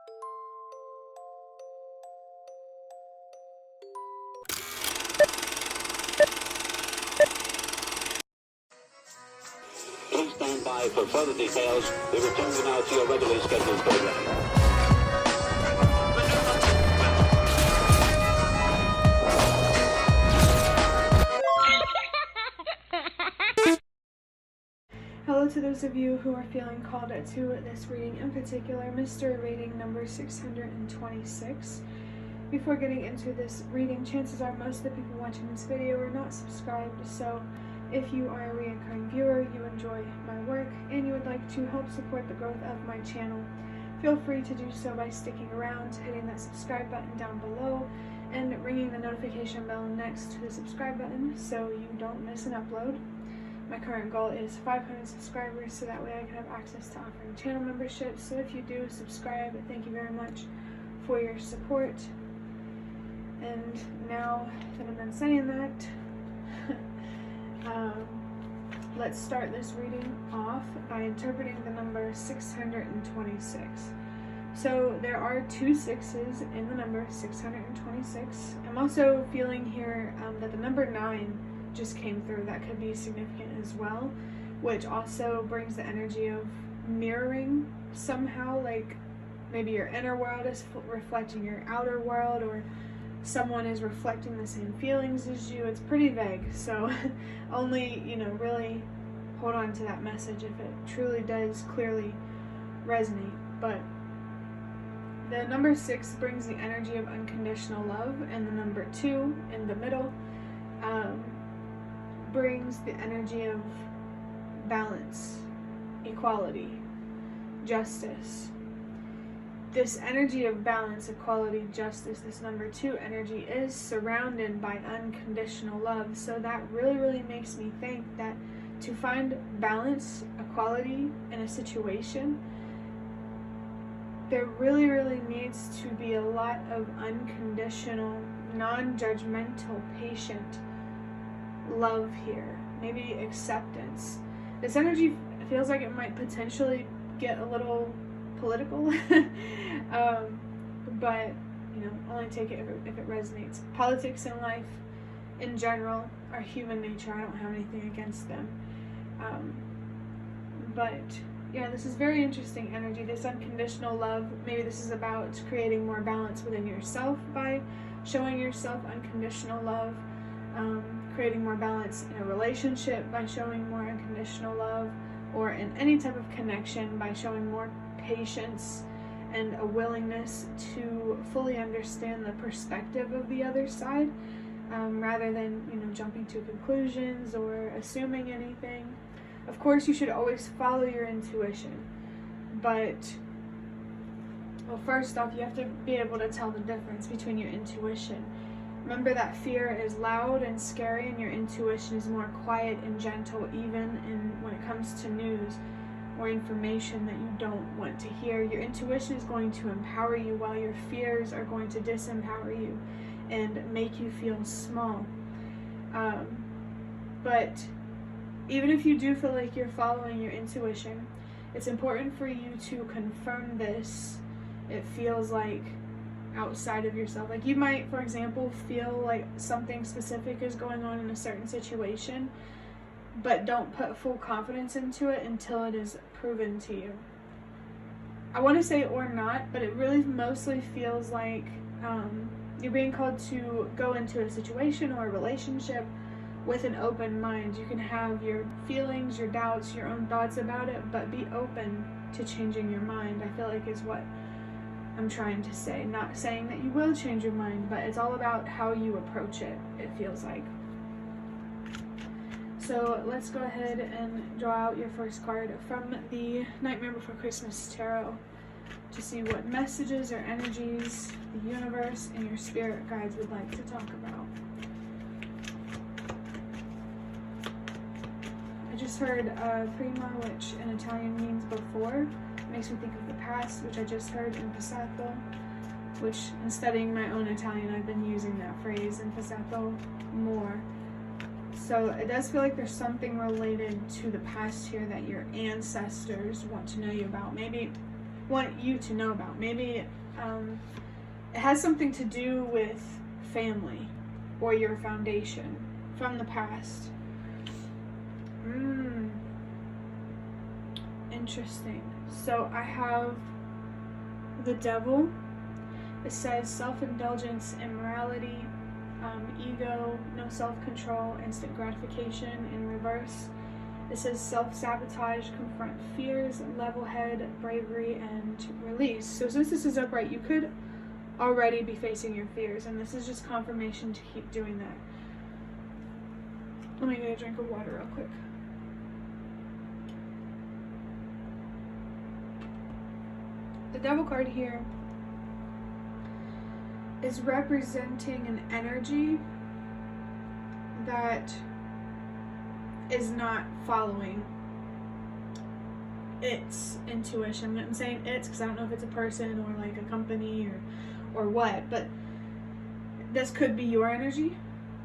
Please stand by for further details. We return you now to your regularly scheduled program. Hello to those of you who are feeling called to this reading, in particular, mystery reading number 626. Before getting into this reading, chances are most of the people watching this video are not subscribed, so if you are a recurring viewer, you enjoy my work, and you would like to help support the growth of my channel, feel free to do so by sticking around, hitting that subscribe button down below, and ringing the notification bell next to the subscribe button so you don't miss an upload. My current goal is 500 subscribers, so that way I can have access to offering channel memberships. So if you do subscribe, thank you very much for your support. And now that I'm done saying that, let's start this reading off by interpreting the number 626. So there are 2 6s in the number 626. I'm also feeling here that the number 9 just came through. That could be significant as well, which also brings the energy of mirroring somehow, like maybe your inner world is reflecting your outer world, or someone is reflecting the same feelings as you. It's pretty vague, so only, really hold on to that message if it truly does clearly resonate. But the number 6 brings the energy of unconditional love, and the number 2 in the middle brings the energy of balance, equality, justice. This energy of balance, equality, justice, this number 2 energy is surrounded by unconditional love. So that really makes me think that to find balance, equality in a situation, there really needs to be a lot of unconditional, non-judgmental, patient love here, maybe acceptance. This energy feels like it might potentially get a little political, but only take it if it resonates. Politics in life in general are human nature. I don't have anything against them, but yeah, this is very interesting energy, this unconditional love. Maybe this is about creating more balance within yourself by showing yourself unconditional love, creating more balance in a relationship by showing more unconditional love, or in any type of connection by showing more patience and a willingness to fully understand the perspective of the other side, rather than jumping to conclusions or assuming anything. Of course, you should always follow your intuition, but first off, you have to be able to tell the difference between your intuition. Remember that fear is loud and scary, and your intuition is more quiet and gentle, even when it comes to news or information that you don't want to hear. Your intuition is going to empower you, while your fears are going to disempower you and make you feel small. But even if you do feel like you're following your intuition, it's important for you to confirm this. It feels like outside of yourself. Like you might, for example, feel like something specific is going on in a certain situation, but don't put full confidence into it until it is proven to you. I want to say or not, but it really mostly feels like you're being called to go into a situation or a relationship with an open mind. You can have your feelings, your doubts, your own thoughts about it, but be open to changing your mind, I feel like is what I'm trying to say. Not saying that you will change your mind, but it's all about how you approach it, it feels like. So let's go ahead and draw out your first card from the Nightmare Before Christmas Tarot to see what messages or energies the universe and your spirit guides would like to talk about. I just heard prima, which in Italian means before. It makes me think of the past, which I just heard in passato, which in studying my own Italian, I've been using that phrase in passato more. So it does feel like there's something related to the past here that your ancestors want to know you about. Maybe want you to know about. Maybe it has something to do with family or your foundation from the past. Interesting. So I have the Devil. It says self-indulgence, immorality, ego, no self-control, instant gratification in reverse. It says self-sabotage, confront fears, level head, bravery, and release. So since this is upright, you could already be facing your fears, and this is just confirmation to keep doing that. Let me get a drink of water real quick. The Devil card here is representing an energy that is not following its intuition. I'm saying it's because I don't know if it's a person or like a company or what, but this could be your energy,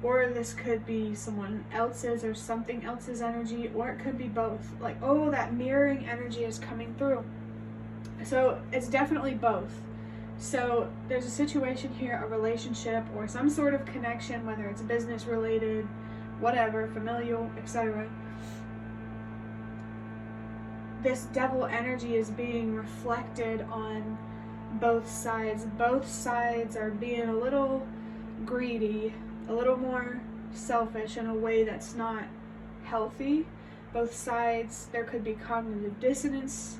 or this could be someone else's or something else's energy, or it could be both. Like, oh, that mirroring energy is coming through. So it's definitely both. So there's a situation here, a relationship or some sort of connection, whether it's business related, whatever, familial, etc. This devil energy is being reflected on both sides. Both sides are being a little greedy, a little more selfish in a way that's not healthy. Both sides, there could be cognitive dissonance.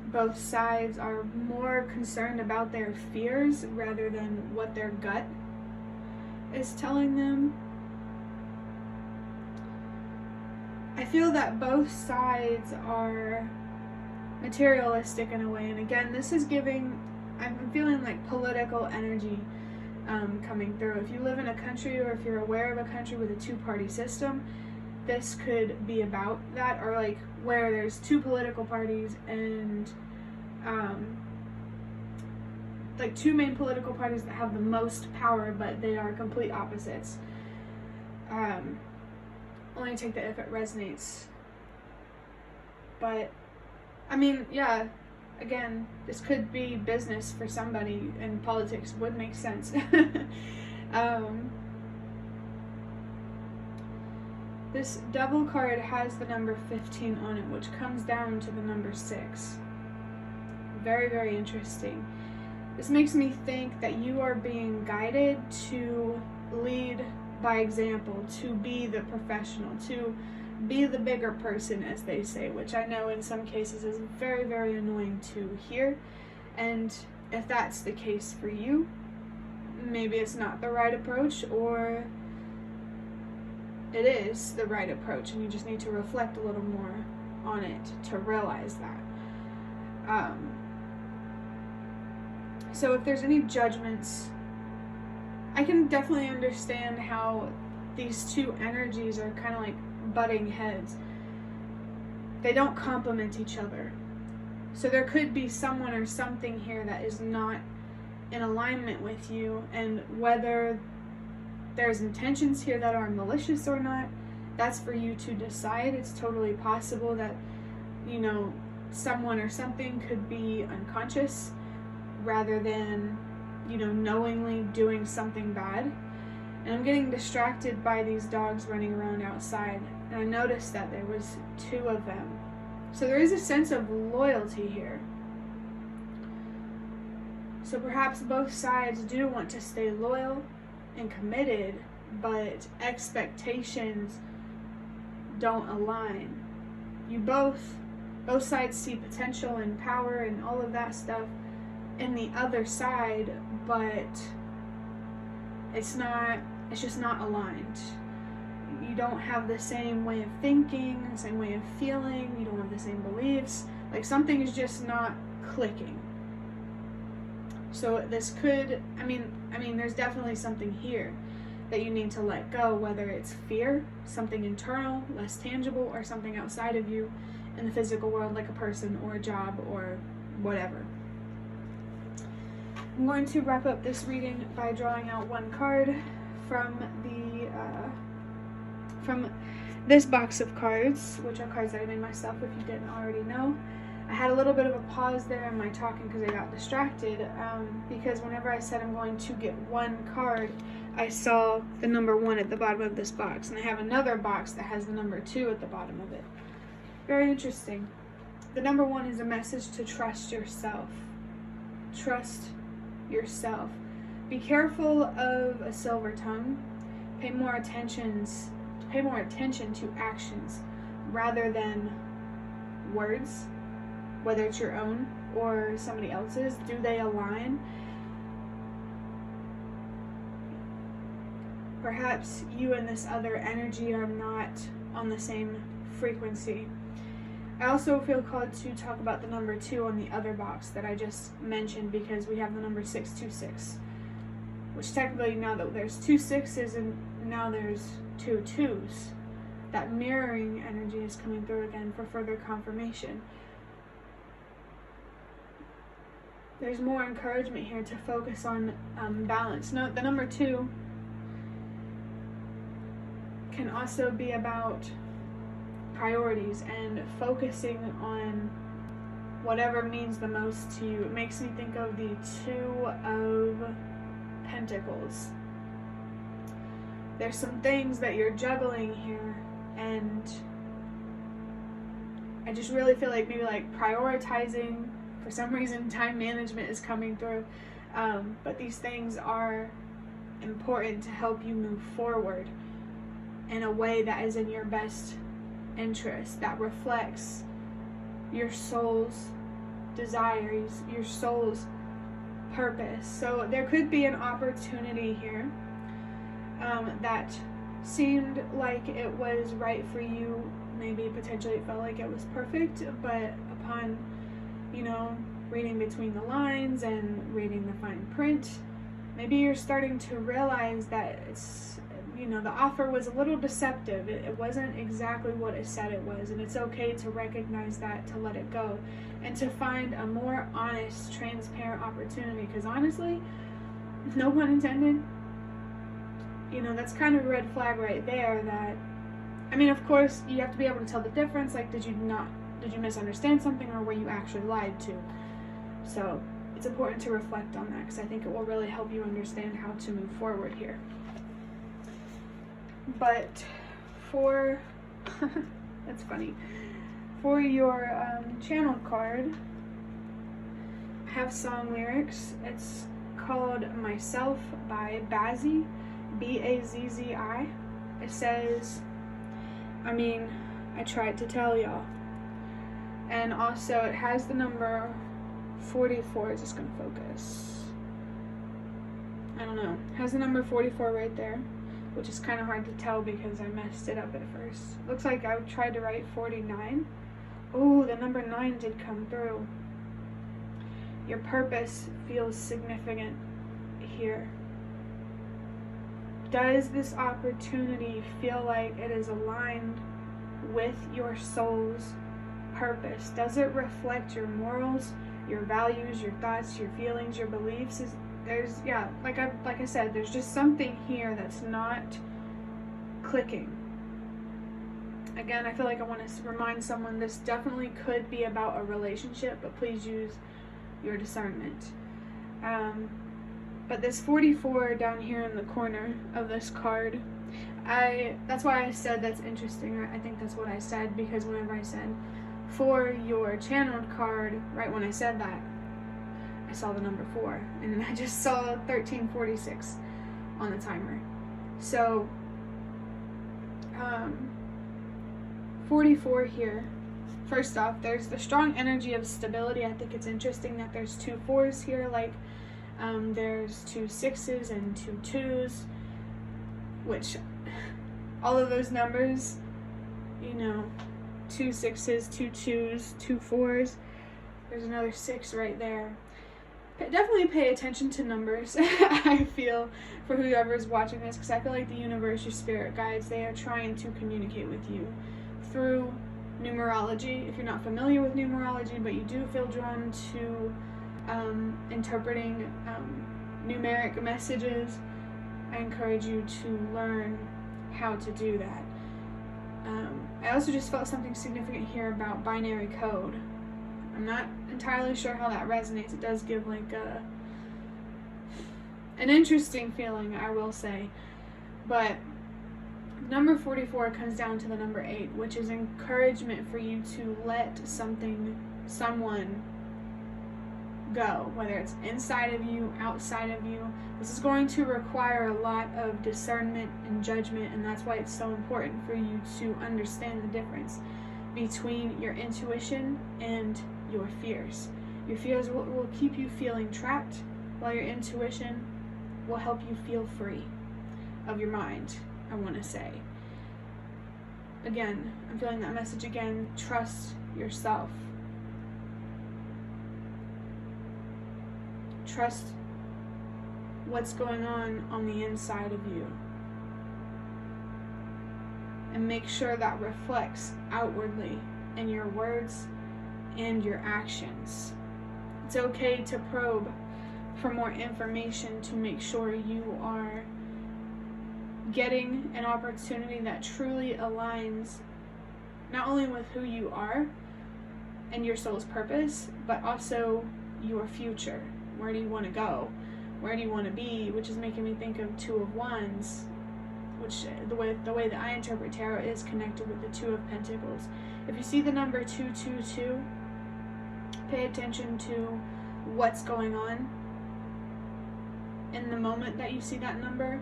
Both sides are more concerned about their fears rather than what their gut is telling them. I feel that both sides are materialistic in a way, and again, this is giving, I'm feeling like political energy coming through. If you live in a country, or if you're aware of a country with a two-party system, this could be about that, or like where there's two political parties and like two main political parties that have the most power, but they are complete opposites. Only take that if it resonates. But I mean, yeah, again, this could be business for somebody, and politics would make sense. This Devil card has the number 15 on it, which comes down to the number 6. Very, very interesting. This makes me think that you are being guided to lead by example, to be the professional, to be the bigger person, as they say, which I know in some cases is very, very annoying to hear. And if that's the case for you, maybe it's not the right approach, or it is the right approach and you just need to reflect a little more on it to realize that. So if there's any judgments, I can definitely understand how these two energies are kind of like butting heads. They don't complement each other. So there could be someone or something here that is not in alignment with you, and whether there's intentions here that are malicious or not, that's for you to decide. It's totally possible that, you know, someone or something could be unconscious rather than, you know, knowingly doing something bad. And I'm getting distracted by these dogs running around outside, and I noticed that there was 2 of them. So there is a sense of loyalty here. So perhaps both sides do want to stay loyal and committed, but expectations don't align. You both sides see potential and power and all of that stuff in the other side, but it's just not aligned. You don't have the same way of thinking, the same way of feeling, you don't have the same beliefs. Like, something is just not clicking. So this could, I mean, there's definitely something here that you need to let go, whether it's fear, something internal, less tangible, or something outside of you in the physical world, like a person or a job or whatever. I'm going to wrap up this reading by drawing out 1 card from from this box of cards, which are cards that I made myself if you didn't already know. I had a little bit of a pause there in my talking because I got distracted, because whenever I said I'm going to get one card, I saw the number 1 at the bottom of this box, and I have another box that has the number 2 at the bottom of it. Very interesting. The number 1 is a message to trust yourself. Trust yourself. Be careful of a silver tongue. Pay more attention to actions rather than words, whether it's your own or somebody else's. Do they align? Perhaps you and this other energy are not on the same frequency. I also feel called to talk about the number 2 on the other box that I just mentioned, because we have the number 626, which technically, now that there's 2 6s and now there's 2 2s, that mirroring energy is coming through again for further confirmation. There's more encouragement here to focus on balance. Note the number 2 can also be about priorities and focusing on whatever means the most to you. It makes me think of the 2 of Pentacles. There's some things that you're juggling here, and I just really feel like maybe like prioritizing, for some reason time management is coming through, but these things are important to help you move forward in a way that is in your best interest, that reflects your soul's desires, your soul's purpose. So there could be an opportunity here that seemed like it was right for you. Maybe potentially it felt like it was perfect, but upon, reading between the lines and reading the fine print, maybe you're starting to realize that it's, the offer was a little deceptive. It wasn't exactly what it said it was, and it's okay to recognize that, to let it go, and to find a more honest, transparent opportunity, because honestly, no pun intended, that's kind of a red flag right there. That, of course, you have to be able to tell the difference, like, did you misunderstand something, or were you actually lied to? So it's important to reflect on that, because I think it will really help you understand how to move forward here. But for that's funny, for your channel card, I have song lyrics. It's called Myself by Bazzi, Bazzi. It says, I tried to tell y'all. And also it has the number 44. Is this gonna focus? I don't know. It has the number 44 right there, which is kind of hard to tell because I messed it up at first. Looks like I tried to write 49. Oh, the number 9 did come through. Your purpose feels significant here. Does this opportunity feel like it is aligned with your soul's purpose? Does it reflect your morals, your values, your thoughts, your feelings, your beliefs? Like I said, there's just something here that's not clicking. Again, I feel like I want to remind someone this definitely could be about a relationship, but please use your discernment. But this 44 down here in the corner of this card, that's why I said that's interesting. I think that's what I said, because whenever I said for your channeled card, right when I said that, I saw the number 4, and I just saw 1346 on the timer. So 44 here. First off, there's the strong energy of stability. I think it's interesting that there's 2 4s here, like there's 2 6s and 2 2s, which all of those numbers, 2 6s, 2 2s, 2 4s. There's another 6 right there. Definitely pay attention to numbers, I feel, for whoever's watching this, because I feel like the universe, your spirit guides, they are trying to communicate with you through numerology. If you're not familiar with numerology, but you do feel drawn to interpreting numeric messages, I encourage you to learn how to do that. I also just felt something significant here about binary code. I'm not entirely sure how that resonates. It does give like an interesting feeling, I will say. But number 44 comes down to the number 8, which is encouragement for you to let someone go, whether it's inside of you, outside of you. This is going to require a lot of discernment and judgment, and that's why it's so important for you to understand the difference between your intuition and your fears. Your fears will keep you feeling trapped, while your intuition will help you feel free of your mind, I want to say. Again, I'm feeling that message again. Trust yourself. Trust what's going on the inside of you. And make sure that reflects outwardly in your words and your actions. It's okay to probe for more information to make sure you are getting an opportunity that truly aligns not only with who you are and your soul's purpose, but also your future. Where do you want to go? Where do you want to be? Which is making me think of Two of Wands, which the way that I interpret tarot is connected with the Two of Pentacles. If you see the number 222, pay attention to what's going on in the moment that you see that number.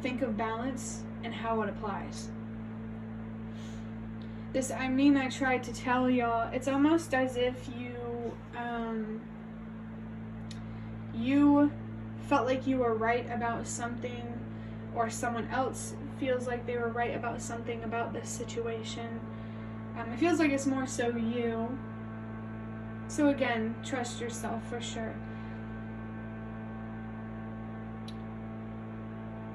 Think of balance and how it applies. I tried to tell y'all, it's almost as if you felt like you were right about something, or someone else feels like they were right about something about this situation. It feels like it's more so you. So again, trust yourself for sure.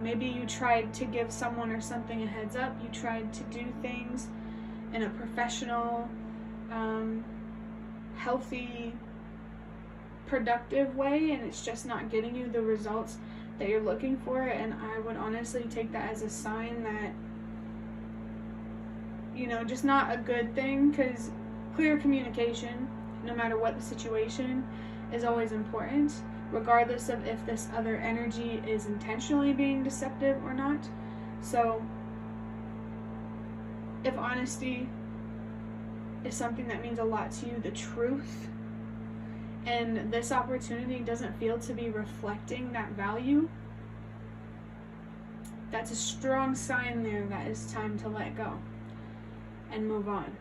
Maybe you tried to give someone or something a heads up. You tried to do things in a professional, healthy, productive way, and it's just not getting you the results that you're looking for. And I would honestly take that as a sign that, just not a good thing, because clear communication, no matter what the situation, is always important, regardless of if this other energy is intentionally being deceptive or not. So if honesty is something that means a lot to you, the truth, and this opportunity doesn't feel to be reflecting that value, that's a strong sign there that it's time to let go and move on.